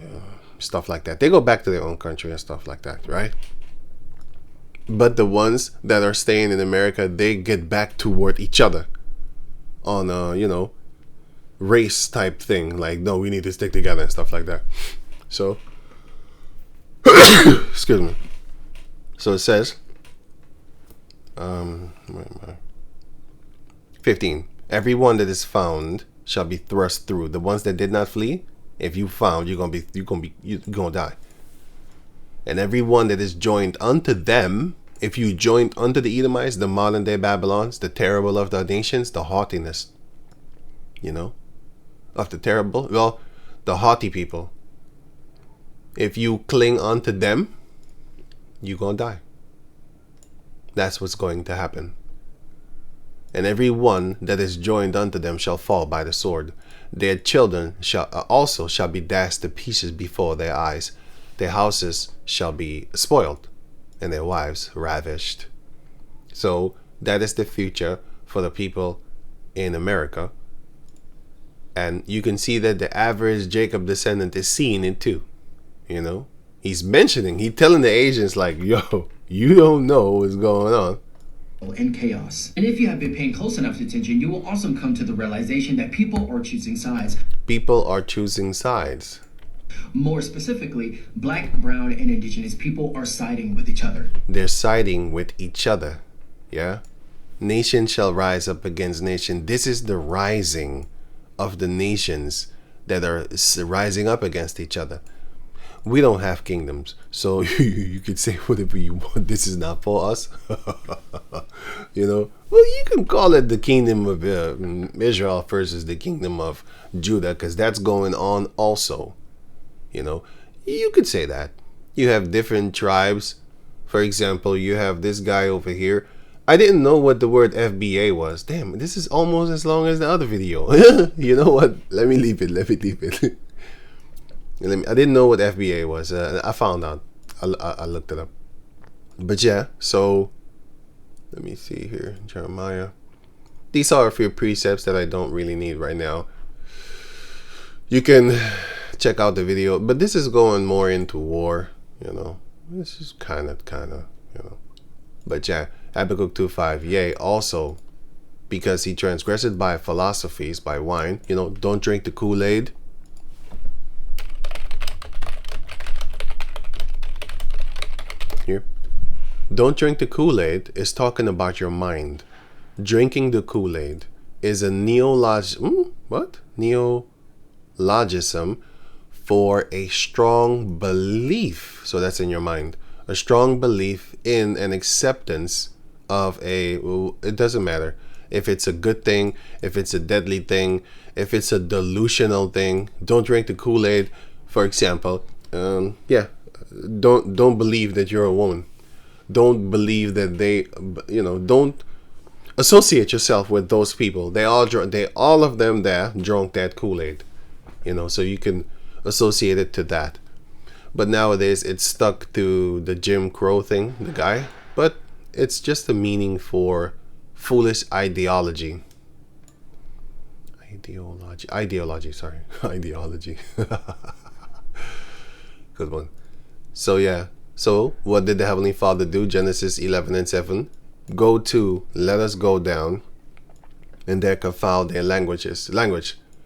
stuff like that. They go back to their own country and stuff like that, right? But the ones that are staying in America, they get back toward each other on you know, race type thing. Like, no, we need to stick together and stuff like that. So, excuse me. So it says, 15. Everyone that is found shall be thrust through. The ones that did not flee, if you found, you're gonna die. And everyone that is joined unto them, if you joined unto the Edomites, the modern day Babylons, the terrible of the nations, the haughtiness, you know, of the terrible, well, the haughty people. If you cling unto them, you're gonna die. That's what's going to happen. And every one that is joined unto them shall fall by the sword. Their children shall be dashed to pieces before their eyes. Their houses shall be spoiled, and their wives ravished. So that is the future for the people in America. And you can see that the average Jacob descendant is seeing it too. You know, he's telling the Asians like, yo, you don't know what's going on. And chaos. And if you have been paying close enough attention, you will also come to the realization that people are choosing sides. People are choosing sides. More specifically, black, brown, and indigenous people are siding with each other. They're siding with each other. Yeah? Nation shall rise up against nation. This is the rising of the nations that are rising up against each other. We don't have kingdoms, so you could say whatever you want. This is not for us. You know, well, you can call it the kingdom of Israel versus the kingdom of Judah, because that's going on also. You know, you could say that. You have different tribes. For example, you have this guy over here. I didn't know what the word FBA was. Damn, this is almost as long as the other video. You know what? Let me leave it. I didn't know what FBA was. I found out. I looked it up. But yeah, so let me see here. Jeremiah. These are a few precepts that I don't really need right now. You can check out the video. But this is going more into war, you know. This is kind of, you know. But yeah, Habakkuk 2:5. Yea, also, because he transgressed by philosophies, by wine. You know, don't drink the Kool-Aid. Here, don't drink the Kool-Aid is talking about your mind. Drinking the Kool-Aid is a neologism for a strong belief. So that's in your mind, a strong belief in an acceptance of it doesn't matter if it's a good thing, if it's a deadly thing, if it's a delusional thing. Don't drink the Kool-Aid. For example, yeah, don't believe that you're a woman. Don't believe that they, you know, don't associate yourself with those people. All of them there drunk that Kool-Aid, you know, so you can associate it to that. But nowadays it's stuck to the Jim Crow thing, the guy, but it's just a meaning for foolish ideology. Ideology, sorry. Ideology. Good one. So yeah, So what did the Heavenly Father do? Genesis 11 and 7. Go to, let us go down, and there confound their language,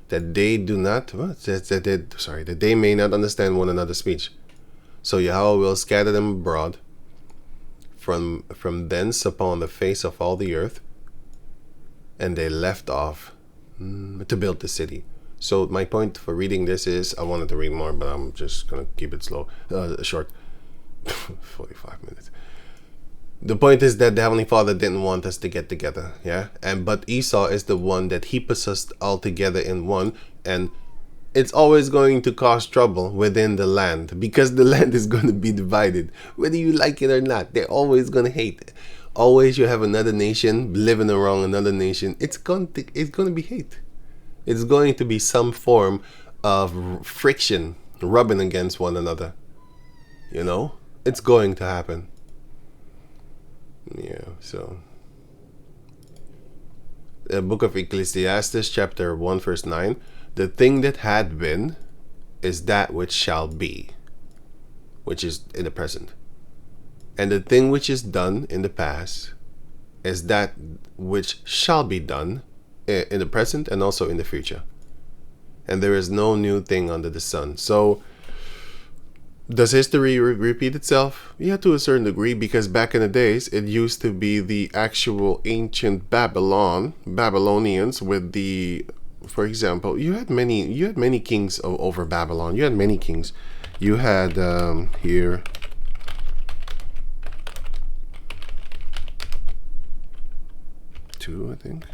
that they do not, that they may not understand one another's speech. So Yahweh will scatter them abroad from thence upon the face of all the earth, and they left off to build the city. So my point for reading this is, I wanted to read more, but I'm just gonna keep it short. 45 minutes. The point is that the Heavenly Father didn't want us to get together, yeah. But Esau is the one that he puts us all together in one, and it's always going to cause trouble within the land, because the land is going to be divided, whether you like it or not. They're always going to hate. Always, you have another nation living around another nation. It's going to be hate. It's going to be some form of friction, rubbing against one another. You know, it's going to happen. Yeah, so the book of Ecclesiastes chapter 1 verse 9, the thing that had been is that which shall be, which is in the present, and the thing which is done in the past is that which shall be done in the present and also in the future, and there is no new thing under the sun. So does history repeat itself? Yeah, to a certain degree, because back in the days, it used to be the actual ancient Babylonians with the, for example, you had many kings over Babylon. You had many kings. You had here, two, I think.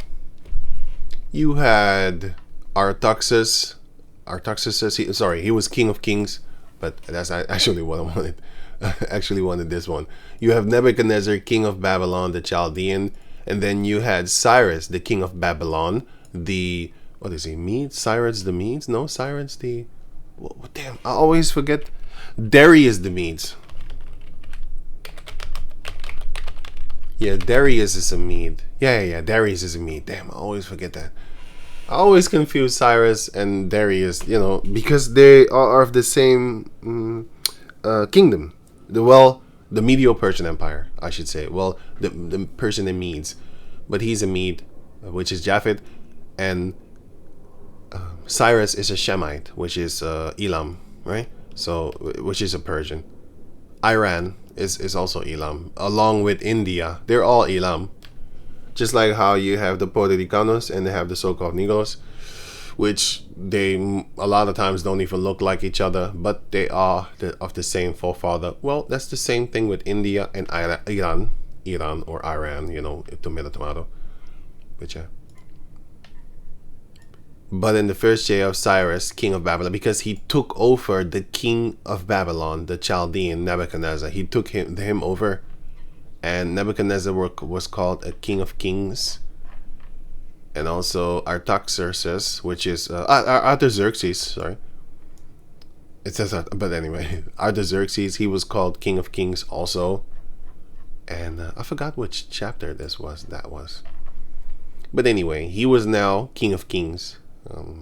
You had Artaxerxes. He was king of kings. But that's actually what I wanted. Actually wanted this one. You have Nebuchadnezzar, king of Babylon, the Chaldean, and then you had Cyrus, the king of Babylon, the, what is he, Medes? Cyrus the Medes? No, Cyrus the, damn, I always forget. Darius the Medes. Yeah, Darius is a Mede. Yeah, Darius is a Mede. Damn, I always forget that. I always confuse Cyrus and Darius, you know, because they are of the same kingdom. The Medo-Persian Empire, I should say. Well, the Persian and Medes, but he's a Mede, which is Japhet, and Cyrus is a Shemite, which is Elam, right? So, which is a Persian. Iran is also Elam, along with India. They're all Elam. Just like how you have the Puerto Ricanos and they have the so-called Negros, which they a lot of times don't even look like each other, but they are of the same forefather. Well, that's the same thing with India and Iran or Iran, you know, tomato. But yeah. But in the first year of Cyrus, king of Babylon, because he took over the king of Babylon, the Chaldean Nebuchadnezzar, he took him over. And Nebuchadnezzar was called a king of kings, and also Artaxerxes, which is Artaxerxes. Sorry, it says that, but anyway, Artaxerxes. He was called king of kings also, and I forgot which chapter this was. But anyway, he was now king of kings.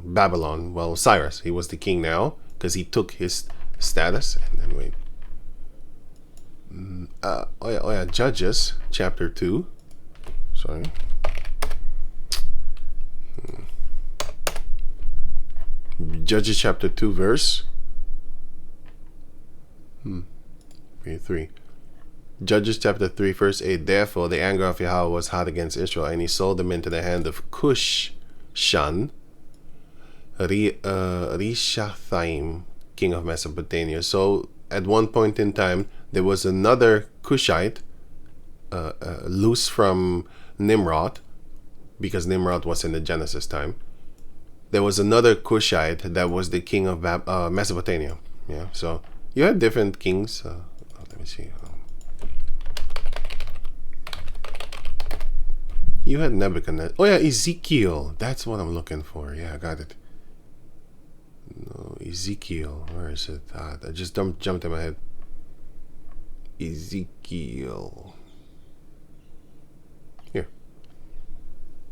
Babylon. Well, Cyrus. He was the king now because he took his status. And then wait. Judges chapter 2. Sorry. Judges chapter 2 verse 3. Judges chapter 3 verse 8. Therefore the anger of Yahweh was hot against Israel, and he sold them into the hand of Cushan Rishathaim, king of Mesopotamia. So at one point in time, there was another Cushite loose from Nimrod, because Nimrod was in the Genesis time. There was another Cushite that was the king of Mesopotamia. Yeah, so you had different kings. Let me see. You had Nebuchadnezzar. Oh yeah, Ezekiel. That's what I'm looking for. Yeah, I got it. No, Ezekiel. Where is it? That just jumped in my head. Ezekiel. Here.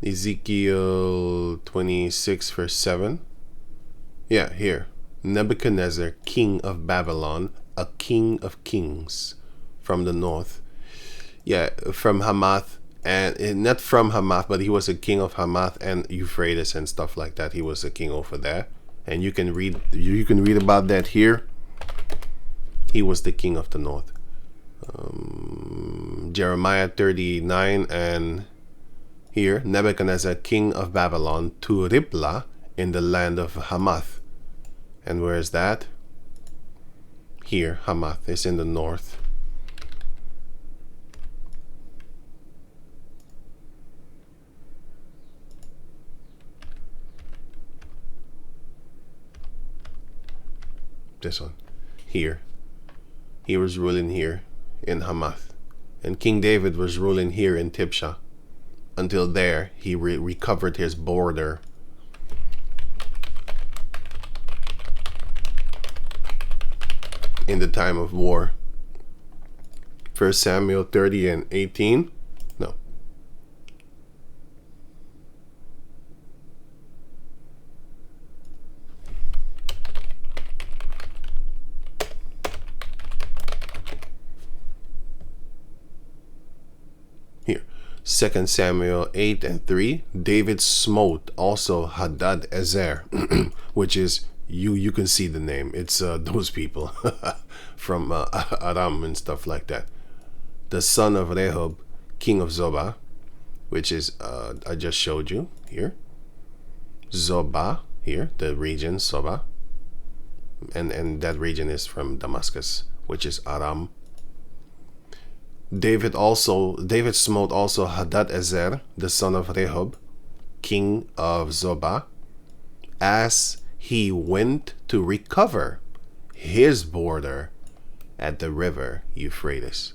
Ezekiel 26 verse 7. Yeah, here. Nebuchadnezzar, king of Babylon, a king of kings from the north. Yeah, from Hamath, and not from Hamath, but he was a king of Hamath and Euphrates and stuff like that. He was a king over there, and you can read about that here. He was the king of the north. Jeremiah 39, and here Nebuchadnezzar, king of Babylon, to Riblah in the land of Hamath. And where is that? Here, Hamath is in the north. This one. Here. He was ruling here in Hamath. And King David was ruling here in Tibsha. Until there, he recovered his border. In the time of war. 1 Samuel 30 and 18. No. Here. 2 Samuel 8 and 3. David smote also Hadad-ezer, which is, you can see the name. It's those people from Aram and stuff like that. The son of Rehob, king of Zobah, which is, I just showed you here. Zobah, here, the region, Zobah. And that region is from Damascus, which is Aram. David smote also Hadad-ezer, the son of Rehob, king of Zobah, as he went to recover his border at the river Euphrates.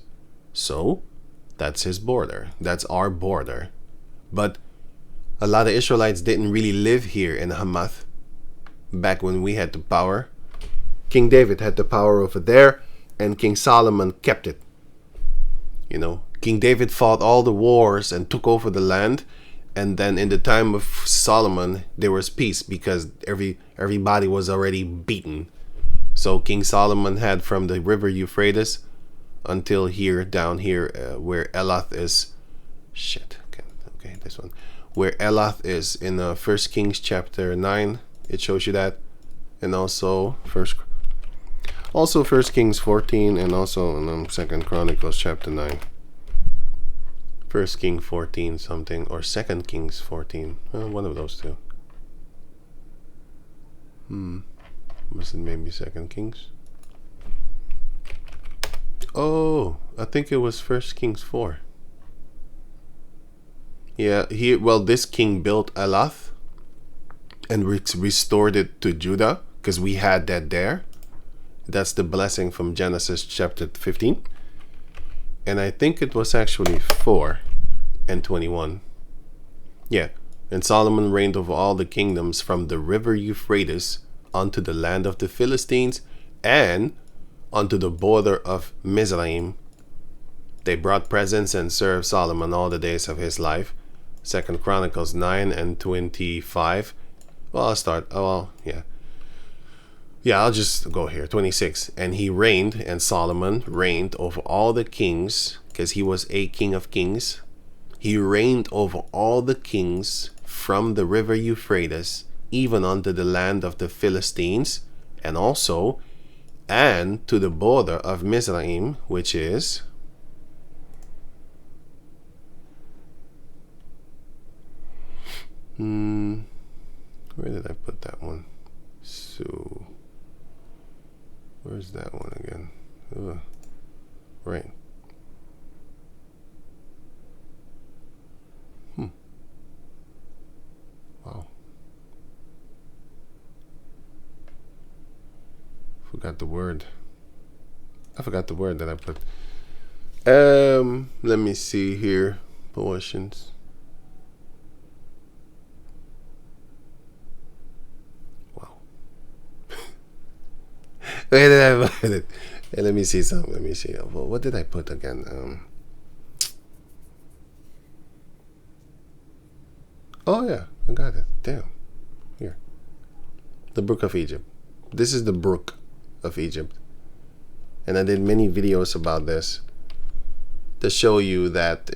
So, that's his border. That's our border. But a lot of Israelites didn't really live here in Hamath back when we had the power. King David had the power over there, and King Solomon kept it. You know, King David fought all the wars and took over the land. And then in the time of Solomon, there was peace because everybody was already beaten. So King Solomon had from the river Euphrates until here, down here, where Elath is. Okay, this one. Where Elath is in 1 Kings chapter 9. It shows you that. And also 1 Kings 14 and also in 2 Chronicles chapter 9. 1 Kings 14 something, or 2 Kings 14. One of those two. Was it maybe 2 Kings? Oh, I think it was 1 Kings 4. Yeah, this king built Elath and restored it to Judah, because we had that there. That's the blessing from Genesis chapter 15. And I think it was actually 4 and 21. Yeah. And Solomon reigned over all the kingdoms from the river Euphrates unto the land of the Philistines and unto the border of Mizraim. They brought presents and served Solomon all the days of his life. 2 Chronicles 9 and 25. Well, I'll start. Yeah, I'll just go here. 26. And he reigned, and Solomon reigned over all the kings, because he was a king of kings. He reigned over all the kings from the river Euphrates, even unto the land of the Philistines, and also, and to the border of Mizraim, which is... where did I put that one? So... where's that one again? Ugh. Right. Wow. Forgot the word. I forgot the word that I put. Let me see here. Portions. Wow. Where did I put it? Hey, let me see something. Let me see. What did I put again? Oh yeah, I got it. Damn. Here. The Brook of Egypt. This is the Brook of Egypt. and I did many videos about this to show you that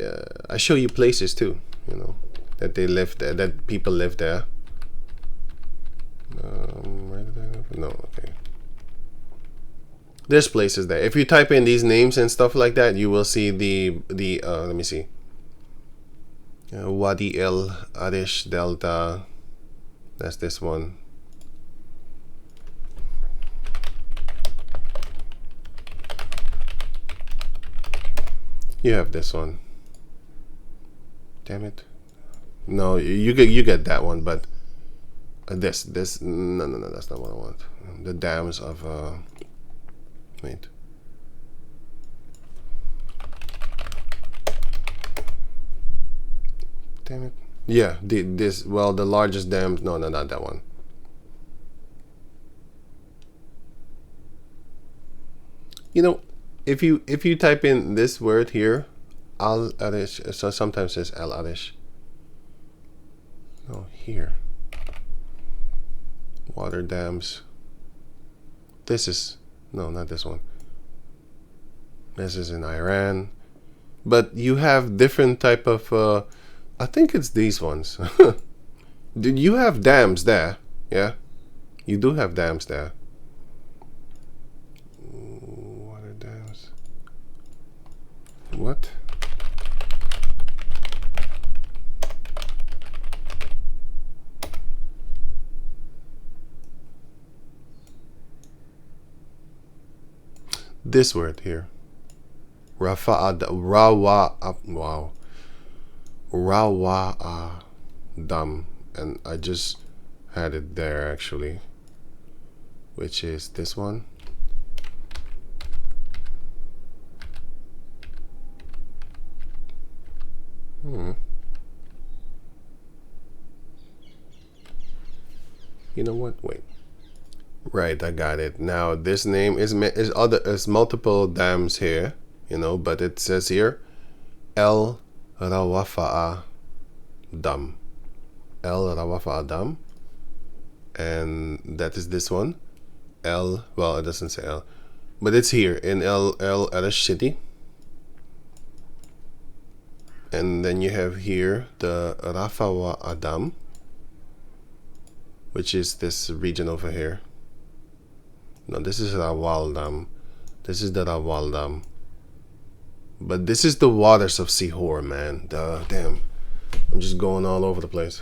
I show you places too, you know, that they live there, that people live there. Where did I go? No, okay. There's places there. If you type in these names and stuff like that, you will see the let me see. Wadi El Arish Delta. That's this one. You have this one. Damn it. No, you get that one, but this no, that's not what I want. The dams of wait. Damn it. Yeah, the largest dam. No, not that one. You know, if you type in this word here, Al Arish, so sometimes it's Al Arish. Oh, here. Water dams. This is, no, not this one. This is in Iran. But you have different type of, I think it's these ones. Did you have dams there? Yeah, you do have dams there. Water dams. What? This word here. Rawa Dam, and I just had it there actually, which is this one. You know what? Wait. Right, I got it. Now this name is multiple dams here, you know, but it says here El Rawafa'a Dam. El Rawafa'a Dam. And that is this one. Well, it doesn't say El, but it's here in El Arish city. And then you have here the Rafawa Adam, which is this region over here. No, this is Rawal Dam. This is the Rawal Dam. But this is the waters of Sihor, man. Damn, I'm just going all over the place.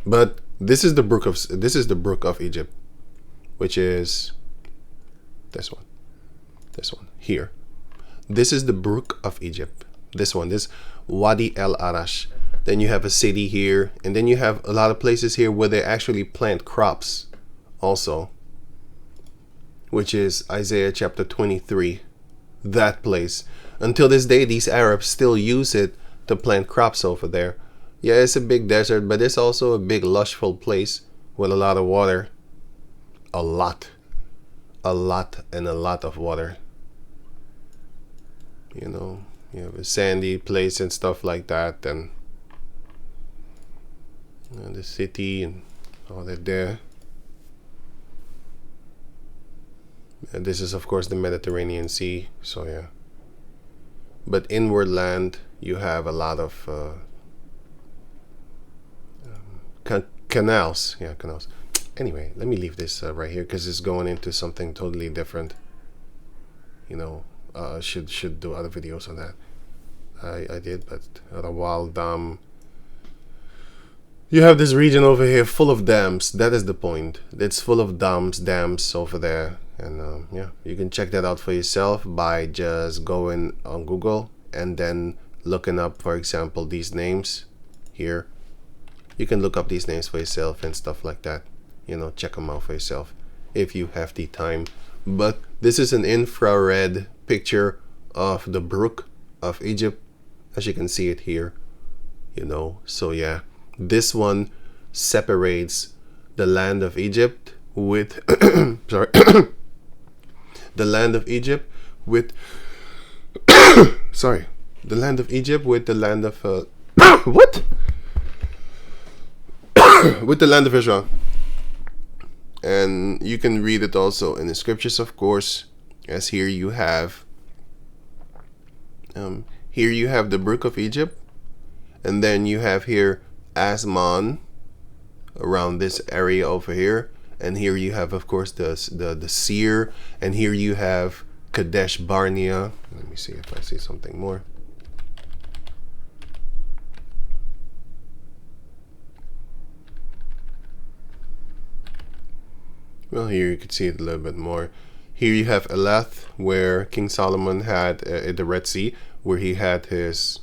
But this is the brook of Egypt, which is this one. This one here. This is the brook of Egypt. This one, this Wadi El Arash. Then you have a city here, and then you have a lot of places here where they actually plant crops also, which is Isaiah chapter 23. That place. Until this day, these Arabs still use it to plant crops over there. Yeah, it's a big desert, but it's also a big lushful place with a lot of water. A lot of water. You know, you have a sandy place and stuff like that, and you know, the city and all that there. And this is of course the Mediterranean Sea, so yeah. But inward land, you have a lot of canals. Yeah, canals. Anyway, let me leave this right here because it's going into something totally different. You know, should do other videos on that. I did, but Rawal Dam. You have this region over here full of dams. That is the point. It's full of dams over there. And yeah, you can check that out for yourself by just going on Google and then looking up, for example, these names here. You can look up these names for yourself and stuff like that. You know, check them out for yourself if you have the time. But this is an infrared picture of the brook of Egypt, as you can see it here. You know, so yeah, this one separates the land of Egypt with sorry. The land of Egypt with sorry, the land of Egypt with the land of what? With the land of Israel. And you can read it also in the scriptures, of course. as here you have the Brook of Egypt, and then you have here Asmon around this area over here, and here you have, of course, the seer, and here you have Kadesh Barnea. Let me see if I see something more. Well, here you can see it a little bit more. Here you have Elath, where King Solomon had at the Red Sea, where he had his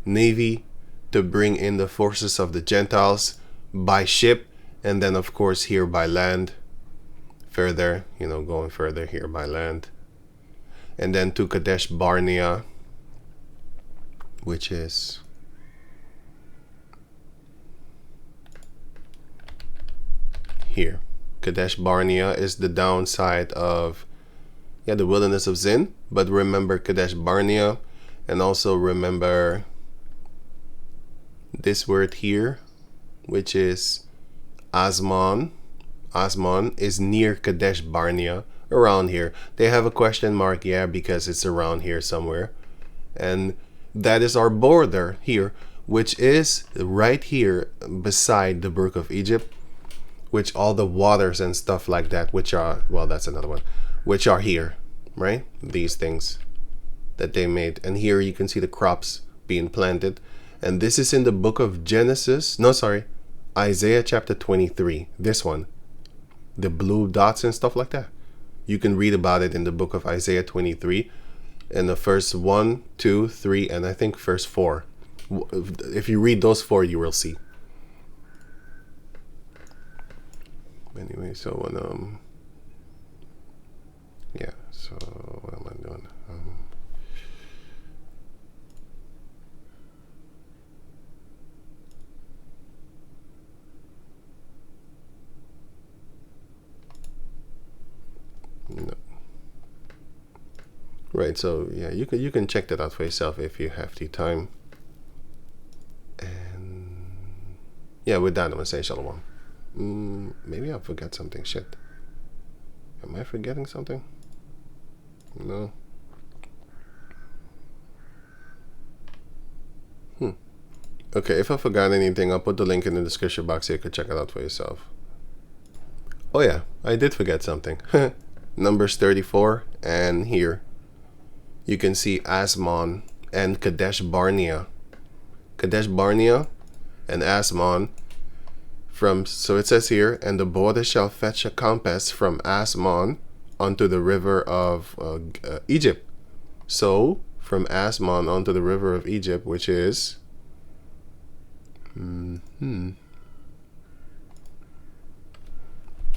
navy to bring in the forces of the Gentiles by ship, and then of course here by land, further, going further here by land, and then to Kadesh Barnea, which is here. Kadesh Barnea is the downside of the wilderness of Zin, but remember Kadesh Barnea, and also remember this word here, which is Asmon. Asmon is near Kadesh Barnea, around here. They have a question mark, because it's around here somewhere, and that is our border here, which is right here beside the Brook of Egypt, which all the waters and stuff like that, which are, well, that's another one, which are here, right? These things that they made. And here you can see the crops being planted. And this is in the book of Isaiah chapter 23. This one, the blue dots and stuff like that. You can read about it in the book of Isaiah 23, in the first 1, 2, 3, and I think verse 4. If you read those 4, you will see. Anyway, so when so what am I doing? No. Right, so you can check that out for yourself if you have the time. And with that, I'm gonna say shalom. Maybe I forgot something. Shit. Am I forgetting something? No. Okay, if I forgot anything, I'll put the link in the description box so you can check it out for yourself. Oh yeah, I did forget something. Numbers 34, and here you can see Asmon and Kadesh Barnea. Kadesh Barnea and Asmon. So it says here, and the border shall fetch a compass from Asmon unto the river of Egypt. So from Asmon onto the river of Egypt, which is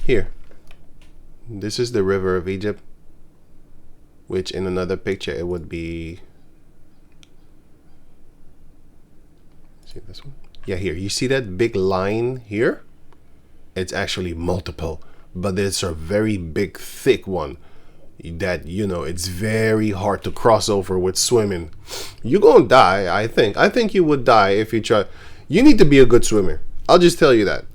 here. This is the river of Egypt, which in another picture it would be. See this one? Yeah, here. You see that big line here? It's actually multiple, but it's a very big, thick one that, it's very hard to cross over with swimming. You're gonna die, I think. I think you would die if you try. You need to be a good swimmer. I'll just tell you that.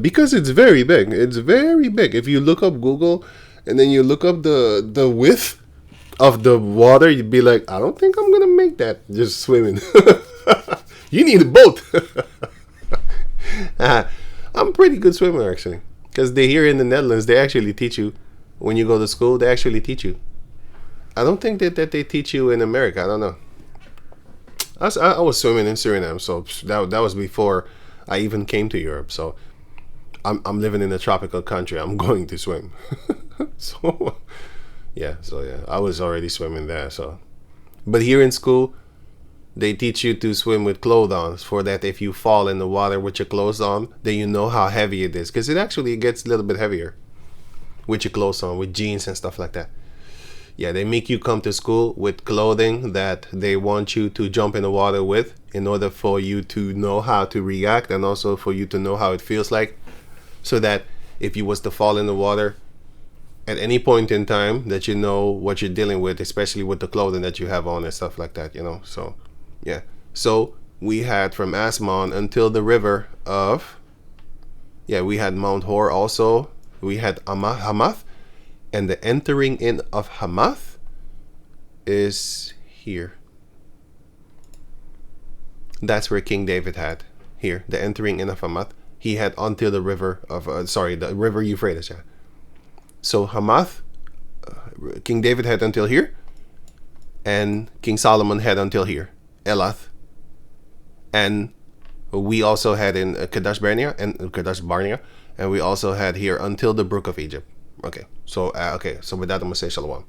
Because it's very big. It's very big. If you look up Google and then you look up the width of the water, you'd be like, I don't think I'm gonna make that just swimming. You need a boat. I'm a pretty good swimmer, actually, because they here in the Netherlands, they actually teach you when you go to school. They actually teach you. I don't think that they teach you in America. I don't know. I was swimming in Suriname, so that was before I even came to Europe. So I'm living in a tropical country. I'm going to swim. So I was already swimming there. So, but here in school, they teach you to swim with clothes on, for that if you fall in the water with your clothes on, then you know how heavy it is, because it actually gets a little bit heavier with your clothes on, with jeans and stuff like that. Yeah, they make you come to school with clothing that they want you to jump in the water with, in order for you to know how to react, and also for you to know how it feels like, so that if you was to fall in the water at any point in time, that you know what you're dealing with, especially with the clothing that you have on and stuff like that, so yeah. So we had from Asmon until the river of, we had Mount Hor also. We had Hamath, And the entering in of Hamath is here. That's where King David had. Here, the entering in of Hamath. He had until the river of, the river Euphrates, yeah. So Hamath, King David had until here. And King Solomon had until here. Elath. And we also had in Kadesh Barnea, and we also had here until the brook of Egypt. Okay, so with that I'm gonna say shalom.